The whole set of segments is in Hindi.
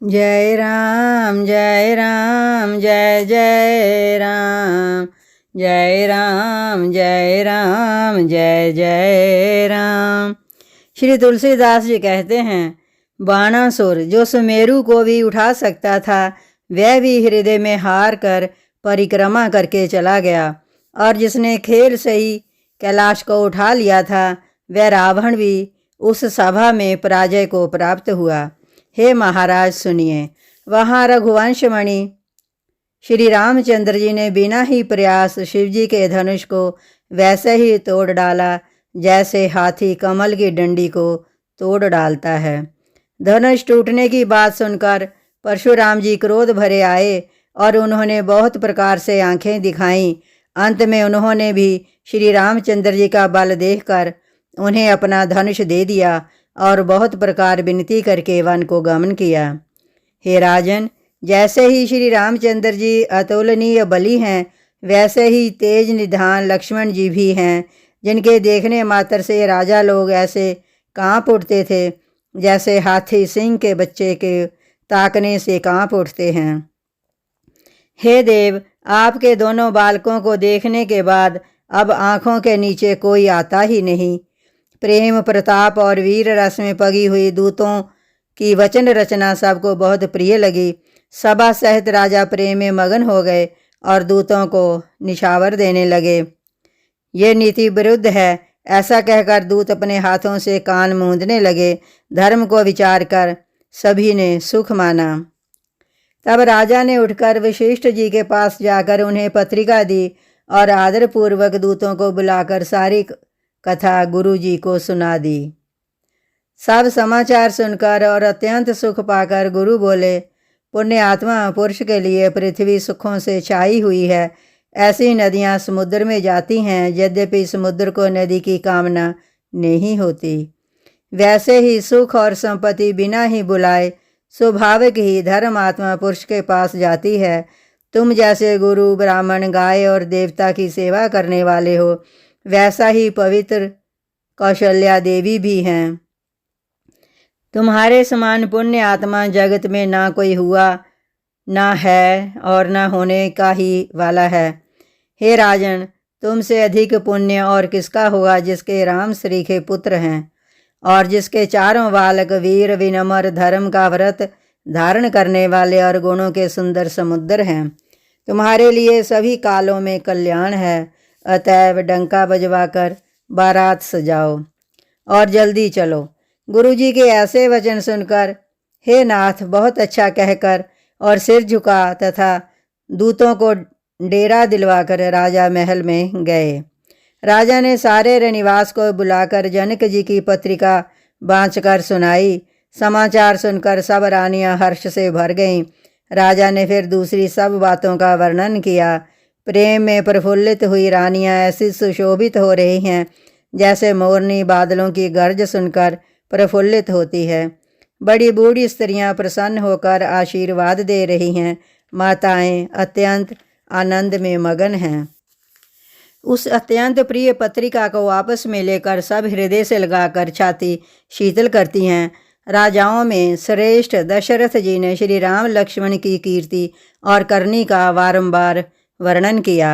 जय राम जय राम जय जय राम, जय राम जय राम जय जय राम। श्री तुलसीदास जी कहते हैं, बाणासुर जो सुमेरु को भी उठा सकता था, वह भी हृदय में हार कर परिक्रमा करके चला गया, और जिसने खेल से ही कैलाश को उठा लिया था, वह रावण भी उस सभा में पराजय को प्राप्त हुआ। हे महाराज सुनिए, वहाँ रघुवंशमणि श्री रामचंद्र जी ने बिना ही प्रयास शिवजी के धनुष को वैसे ही तोड़ डाला जैसे हाथी कमल की डंडी को तोड़ डालता है। धनुष टूटने की बात सुनकर परशुराम जी क्रोध भरे आए और उन्होंने बहुत प्रकार से आंखें दिखाईं। अंत में उन्होंने भी श्री रामचंद्र जी का बल देखकर उन्हें अपना धनुष दे दिया और बहुत प्रकार विनती करके वन को गमन किया। हे राजन, जैसे ही श्री रामचंद्र जी अतुलनीय बली हैं, वैसे ही तेज निधान लक्ष्मण जी भी हैं, जिनके देखने मात्र से राजा लोग ऐसे कांप उठते थे जैसे हाथी सिंह के बच्चे के ताकने से कांप उठते हैं। हे देव, आपके दोनों बालकों को देखने के बाद अब आँखों के नीचे कोई आता ही नहीं। प्रेम प्रताप और वीर रस में पगी हुई दूतों की वचन रचना सबको बहुत प्रिय लगी। सभा सहित राजा प्रेम में मगन हो गए और दूतों को निछावर देने लगे। ये नीति विरुद्ध है, ऐसा कहकर दूत अपने हाथों से कान मूंदने लगे। धर्म को विचार कर सभी ने सुख माना। तब राजा ने उठकर वशिष्ठ जी के पास जाकर उन्हें पत्रिका दी और आदरपूर्वक दूतों को बुलाकर सारी कथा गुरु जी को सुना दी। सब समाचार सुनकर और अत्यंत सुख पाकर गुरु बोले, पुण्य आत्मा पुरुष के लिए पृथ्वी सुखों से छाई हुई है। ऐसी नदियाँ समुद्र में जाती हैं, यद्यपि समुद्र को नदी की कामना नहीं होती। वैसे ही सुख और संपत्ति बिना ही बुलाए स्वाभाविक ही धर्म आत्मा पुरुष के पास जाती है। तुम जैसे गुरु ब्राह्मण गाय और देवता की सेवा करने वाले हो, वैसा ही पवित्र कौशल्या देवी भी हैं। तुम्हारे समान पुण्य आत्मा जगत में ना कोई हुआ, ना है और ना होने का ही वाला है। हे राजन, तुमसे अधिक पुण्य और किसका होगा जिसके राम श्री के पुत्र हैं और जिसके चारों बालक वीर विनम्र धर्म का व्रत धारण करने वाले और गुणों के सुंदर समुद्र हैं। तुम्हारे लिए सभी कालों में कल्याण है। अतएव डंका बजवाकर बारात सजाओ और जल्दी चलो। गुरुजी के ऐसे वचन सुनकर हे नाथ बहुत अच्छा कहकर और सिर झुका तथा दूतों को डेरा दिलवाकर राजा महल में गए। राजा ने सारे रनिवास को बुलाकर जनक जी की पत्रिका बाँचकर सुनाई। समाचार सुनकर सब रानियां हर्ष से भर गईं। राजा ने फिर दूसरी सब बातों का वर्णन किया। प्रेम में प्रफुल्लित हुई रानियां ऐसी सुशोभित हो रही हैं जैसे मोरनी बादलों की गर्ज सुनकर प्रफुल्लित होती है। बड़ी बूढ़ी स्त्रियां प्रसन्न होकर आशीर्वाद दे रही हैं। माताएं अत्यंत आनंद में मगन हैं। उस अत्यंत प्रिय पत्रिका को आपस में लेकर सब हृदय से लगाकर छाती शीतल करती हैं। राजाओं में श्रेष्ठ दशरथ जी ने श्री राम लक्ष्मण की कीर्ति और करनी का बारंबार वर्णन किया।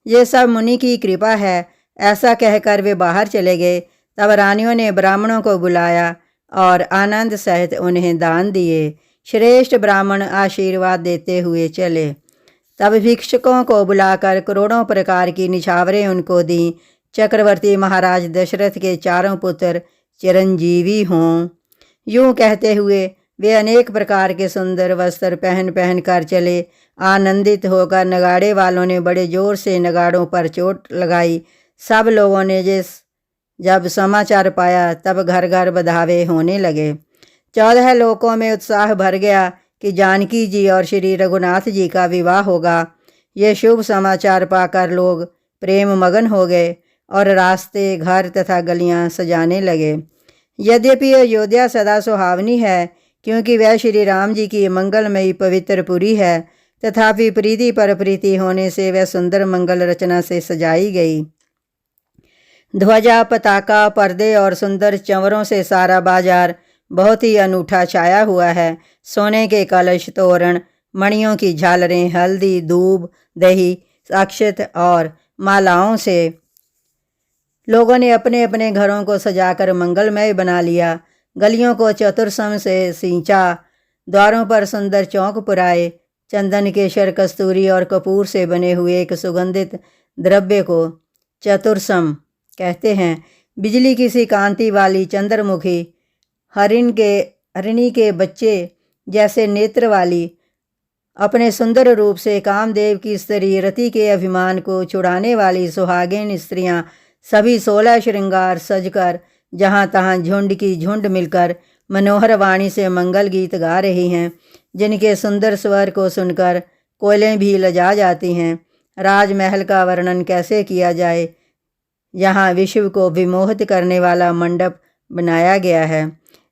ये सब मुनि की कृपा है, ऐसा कहकर वे बाहर चले गए। तब रानियों ने ब्राह्मणों को बुलाया और आनंद सहित उन्हें दान दिए। श्रेष्ठ ब्राह्मण आशीर्वाद देते हुए चले। तब भिक्षुकों को बुलाकर करोड़ों प्रकार की निछावरें उनको दी। चक्रवर्ती महाराज दशरथ के चारों पुत्र चिरंजीवी हों। यूँ कहते हुए वे अनेक प्रकार के सुंदर वस्त्र पहन पहन कर चले। आनंदित होकर नगाड़े वालों ने बड़े जोर से नगाड़ों पर चोट लगाई। सब लोगों ने जब समाचार पाया तब घर घर बधावे होने लगे। 14 लोकों में उत्साह भर गया कि जानकी जी और श्री रघुनाथ जी का विवाह होगा। ये शुभ समाचार पाकर लोग प्रेम मगन हो गए और रास्ते घर तथा गलियां सजाने लगे। यद्यपि अयोध्या सदा सुहावनी है, क्योंकि वह श्री राम जी की मंगलमयी पवित्र पुरी है, तथापि प्रीति पर प्रीति होने से वह सुंदर मंगल रचना से सजाई गई। ध्वजा पताका पर्दे और सुंदर चंवरों से सारा बाजार बहुत ही अनूठा छाया हुआ है। सोने के कलश, तोरण, मणियों की झालरें, हल्दी, दूब, दही, अक्षत और मालाओं से लोगों ने अपने अपने घरों को सजाकर मंगलमय बना लिया। गलियों को चतुरसम से सींचा, द्वारों पर सुंदर चौक पुराए। चंदन, केशर, कस्तूरी और कपूर से बने हुए एक सुगंधित द्रव्य को चतुरसम कहते हैं। बिजली किसी कांति वाली चंद्रमुखी, हरिणी के बच्चे जैसे नेत्र वाली, अपने सुंदर रूप से कामदेव की स्त्री रति के अभिमान को छुड़ाने वाली सुहागिन स्त्रियां सभी 16 श्रृंगार सजकर जहाँ तहाँ झुंड की झुंड मिलकर मनोहर वाणी से मंगल गीत गा रही हैं, जिनके सुंदर स्वर को सुनकर कोयलें भी लजा जाती हैं। राजमहल का वर्णन कैसे किया जाए। यहाँ विश्व को विमोहित करने वाला मंडप बनाया गया है।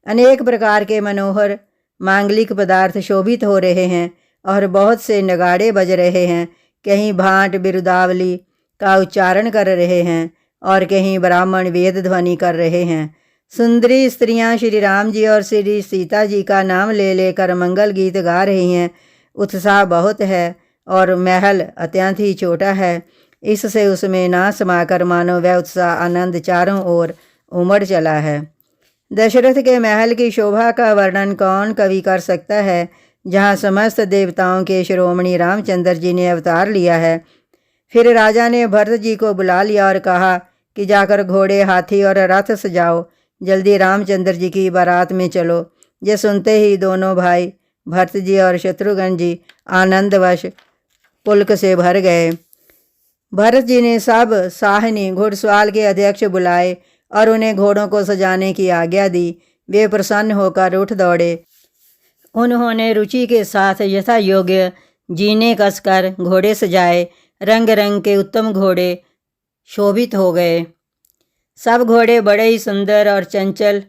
अनेक प्रकार के मनोहर मांगलिक पदार्थ शोभित हो रहे हैं और बहुत से नगाड़े बज रहे हैं। कहीं भांट बिरुदावली का उच्चारण कर रहे हैं और कहीं ब्राह्मण वेद ध्वनि कर रहे हैं। सुंदरी स्त्रियां श्री राम जी और श्री सीता जी का नाम ले लेकर मंगल गीत गा रही हैं। उत्साह बहुत है और महल अत्यंत ही छोटा है, इससे उसमें ना समाकर मानो वह उत्साह आनंद चारों ओर उमड़ चला है। दशरथ के महल की शोभा का वर्णन कौन कवि कर सकता है, जहाँ समस्त देवताओं के शिरोमणि रामचंद्र जी ने अवतार लिया है। फिर राजा ने भरत जी को बुला लिया और कहा कि जाकर घोड़े, हाथी और रथ सजाओ, जल्दी रामचंद्र जी की बारात में चलो। ये सुनते ही दोनों भाई भरत जी और शत्रुघ्न जी आनंदवश पुलक से भर गए। भरत जी ने सब साहनी घुड़सवार के अध्यक्ष बुलाए और उन्हें घोड़ों को सजाने की आज्ञा दी। वे प्रसन्न होकर उठ दौड़े। उन्होंने रुचि के साथ यथा योग्य जीने कसकर घोड़े सजाए। रंग रंग के उत्तम घोड़े शोभित हो गए। सब घोड़े बड़े ही सुंदर और चंचल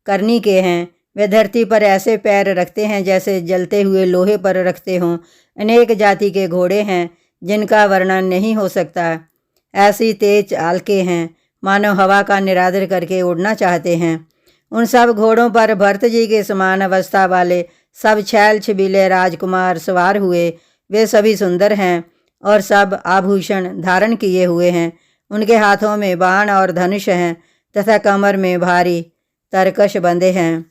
करनी के हैं। वे धरती पर ऐसे पैर रखते हैं जैसे जलते हुए लोहे पर रखते हों। अनेक जाति के घोड़े हैं जिनका वर्णन नहीं हो सकता। ऐसी तेज चाल के हैं मानो हवा का निरादर करके उड़ना चाहते हैं। उन सब घोड़ों पर भरत जी के समान अवस्था वाले सब छैल छबीले राजकुमार सवार हुए। वे सभी सुंदर हैं और सब आभूषण धारण किए हुए हैं। उनके हाथों में बाण और धनुष हैं तथा कमर में भारी तरकश बंधे हैं।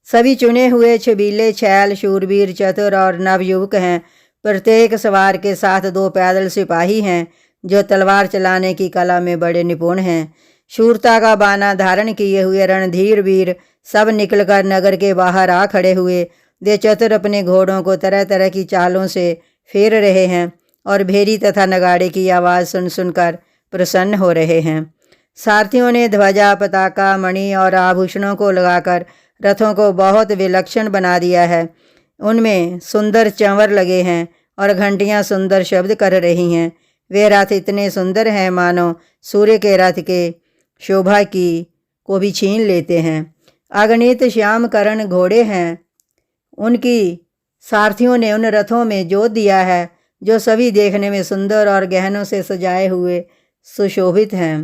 सभी चुने हुए छबीले छैल शूरवीर, चतुर और नवयुवक हैं। प्रत्येक सवार के साथ 2 पैदल सिपाही हैं जो तलवार चलाने की कला में बड़े निपुण हैं। शूरता का बाना धारण किए हुए रणधीर वीर सब निकलकर नगर के बाहर आ खड़े हुए। वे चतुर अपने घोड़ों को तरह तरह की चालों से फेर रहे हैं और भेरी तथा नगाड़े की आवाज़ सुन सुनकर प्रसन्न हो रहे हैं। सारथियों ने ध्वजा, पताका, मणि और आभूषणों को लगाकर रथों को बहुत विलक्षण बना दिया है। उनमें सुंदर चंवर लगे हैं और घंटियां सुंदर शब्द कर रही हैं। वे रथ इतने सुंदर हैं मानो सूर्य के रथ के शोभा की को भी छीन लेते हैं। अगणित श्याम करण घोड़े हैं। उनकी सारथियों ने उन रथों में जोत दिया है जो सभी देखने में सुंदर और गहनों से सजाए हुए सुशोभित हैं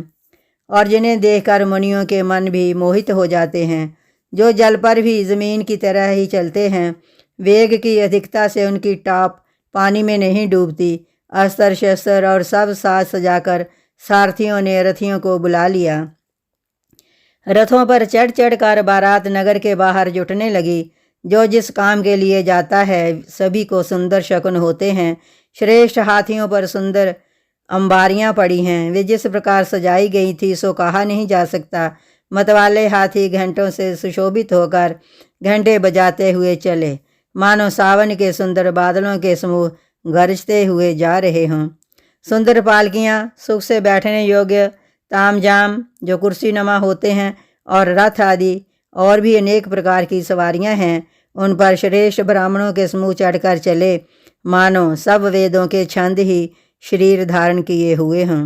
और जिन्हें देखकर मुनियों के मन भी मोहित हो जाते हैं। जो जल पर भी ज़मीन की तरह ही चलते हैं। वेग की अधिकता से उनकी टाप पानी में नहीं डूबती। अस्त्र शस्त्र और सब साज सजाकर सारथियों ने रथियों को बुला लिया। रथों पर चढ़ चढ़ कर बारात नगर के बाहर जुटने लगी। जो जिस काम के लिए जाता है सभी को सुंदर शकुन होते हैं। श्रेष्ठ हाथियों पर सुंदर अंबारियां पड़ी हैं। वे जिस प्रकार सजाई गई थी सो कहा नहीं जा सकता। मतवाले हाथी घंटों से सुशोभित होकर घंटे बजाते हुए चले, मानो सावन के सुंदर बादलों के समूह गरजते हुए जा रहे हों। सुंदर पालकियाँ, सुख से बैठने योग्य तामजाम जो कुर्सी नमा होते हैं और रथ आदि और भी अनेक प्रकार की सवारियाँ हैं, उन पर श्रेष्ठ ब्राह्मणों के समूह चढ़कर चले, मानो सब वेदों के छंद ही शरीर धारण किए हुए हों।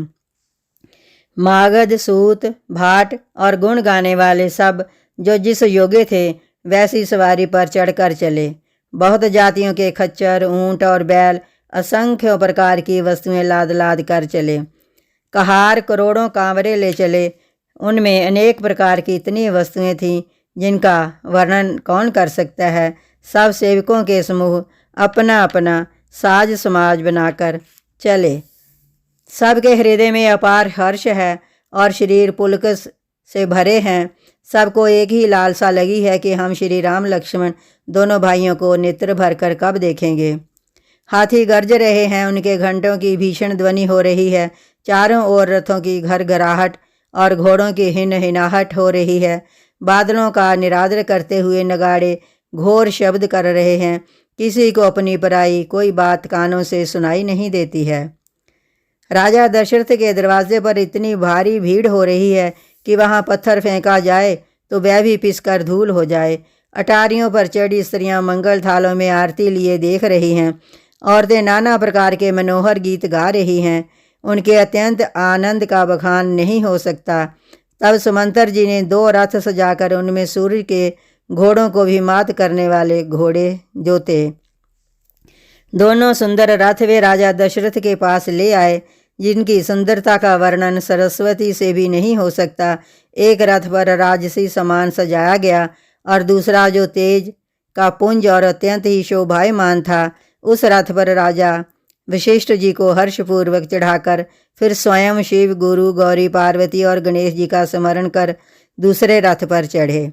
मागध, सूत, भाट और गुण गाने वाले सब जो जिस योग्य थे वैसी सवारी पर चढ़कर चले। बहुत जातियों के खच्चर, ऊंट और बैल असंख्य प्रकार की वस्तुएं लाद लाद कर चले। कहार करोड़ों कांवरे ले चले। उनमें अनेक प्रकार की इतनी वस्तुएं थीं जिनका वर्णन कौन कर सकता है। सब सेवकों के समूह अपना अपना साज समाज बनाकर चले। सबके हृदय में अपार हर्ष है और शरीर पुलक से भरे हैं। सबको एक ही लालसा लगी है कि हम श्री राम लक्ष्मण दोनों भाइयों को नेत्र भरकर कब देखेंगे। हाथी गरज रहे हैं, उनके घंटों की भीषण ध्वनि हो रही है। चारों ओर रथों की घरघराहट और घोड़ों की हिनहिनाहट हो रही है। बादलों का निरादर करते हुए नगाड़े घोर शब्द कर रहे हैं। किसी को अपनी पराई कोई बात कानों से सुनाई नहीं देती है। राजा दशरथ के दरवाजे पर इतनी भारी भीड़ हो रही है कि वहाँ पत्थर फेंका जाए तो वह भी पिसकर धूल हो जाए। अटारियों पर चढ़ी स्त्रियां मंगल थालों में आरती लिए देख रही हैं। औरतें नाना प्रकार के मनोहर गीत गा रही हैं। उनके अत्यंत आनंद का बखान नहीं हो सकता। तब सुमंतर जी ने 2 रथ सजाकर उनमें सूर्य के घोड़ों को भी मात करने वाले घोड़े जोते। दोनों सुंदर रथ वे राजा दशरथ के पास ले आए, जिनकी सुंदरता का वर्णन सरस्वती से भी नहीं हो सकता। एक रथ पर राजसी सामान सजाया गया और दूसरा, जो तेज का पुंज और अत्यंत ही शोभायमान था, उस रथ पर राजा वशिष्ठ जी को हर्षपूर्वक चढ़ाकर फिर स्वयं शिव, गुरु, गौरी, पार्वती और गणेश जी का स्मरण कर दूसरे रथ पर चढ़े।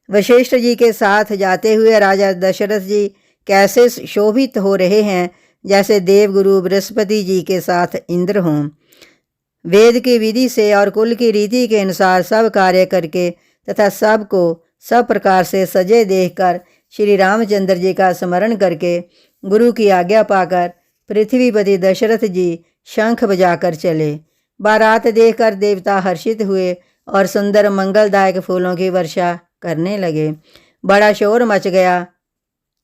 वशिष्ठ जी के साथ जाते हुए राजा दशरथ जी कैसे शोभित हो रहे हैं, जैसे देवगुरु बृहस्पति जी के साथ इंद्र हों। वेद की विधि से और कुल की रीति के अनुसार सब कार्य करके तथा सबको सब प्रकार से सजे देखकर श्री रामचंद्र जी का स्मरण करके गुरु की आज्ञा पाकर पृथ्वीपति दशरथ जी शंख बजाकर चले। बारात देखकर देवता हर्षित हुए और सुंदर मंगलदायक फूलों की वर्षा करने लगे। बड़ा शोर मच गया।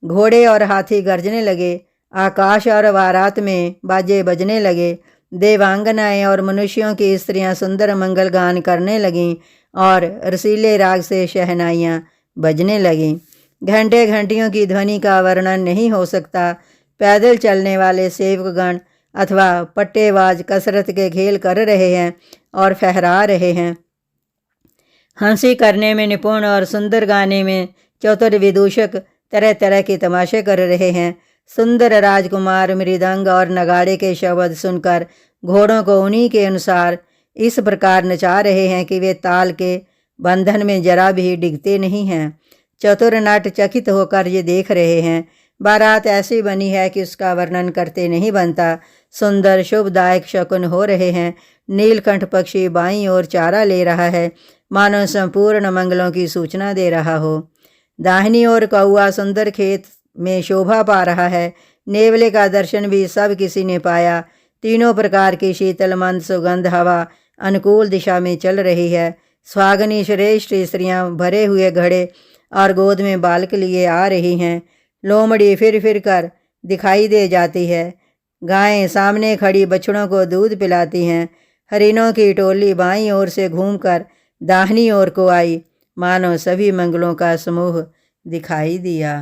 घोड़े और हाथी गरजने लगे। आकाश और बारात में बाजे बजने लगे। देवांगनाएं और मनुष्यों की स्त्रियां सुंदर मंगल गान करने लगीं और रसीले राग से शहनाइयाँ बजने लगीं। घंटे घंटियों की ध्वनि का वर्णन नहीं हो सकता। पैदल चलने वाले सेवकगण अथवा पट्टेबाज कसरत के खेल कर रहे हैं और फहरा रहे हैं। हंसी करने में निपुण और सुंदर गाने में चतुर विदूषक तरह तरह के तमाशे कर रहे हैं। सुंदर राजकुमार मृदंग और नगाड़े के शब्द सुनकर घोड़ों को उन्हीं के अनुसार इस प्रकार नचा रहे हैं कि वे ताल के बंधन में जरा भी डिगते नहीं हैं। चतुर नट चकित होकर ये देख रहे हैं। बारात ऐसी बनी है कि उसका वर्णन करते नहीं बनता। सुंदर शुभदायक शकुन हो रहे हैं। नीलकंठ पक्षी बाईं ओर चारा ले रहा है, मानो संपूर्ण मंगलों की सूचना दे रहा हो। दाहिनी ओर कौआ सुंदर खेत में शोभा पा रहा है। नेवले का दर्शन भी सब किसी ने पाया। तीनों प्रकार की शीतल मंद सुगंध हवा अनुकूल दिशा में चल रही है। स्वागनी श्रेष्ठ स्त्रियां भरे हुए घड़े और गोद में बालक लिए आ रही हैं। लोमड़ी फिर फिर कर दिखाई दे जाती है। गायें सामने खड़ी बछड़ों को दूध पिलाती हैं। हरिनों की टोली बाईं ओर से घूमकर दाहिनी ओर को आई, मानो सभी मंगलों का समूह दिखाई दिया।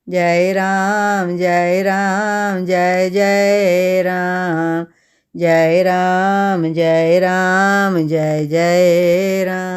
जय राम जय राम जय जय राम, जय राम जय राम जय जय राम।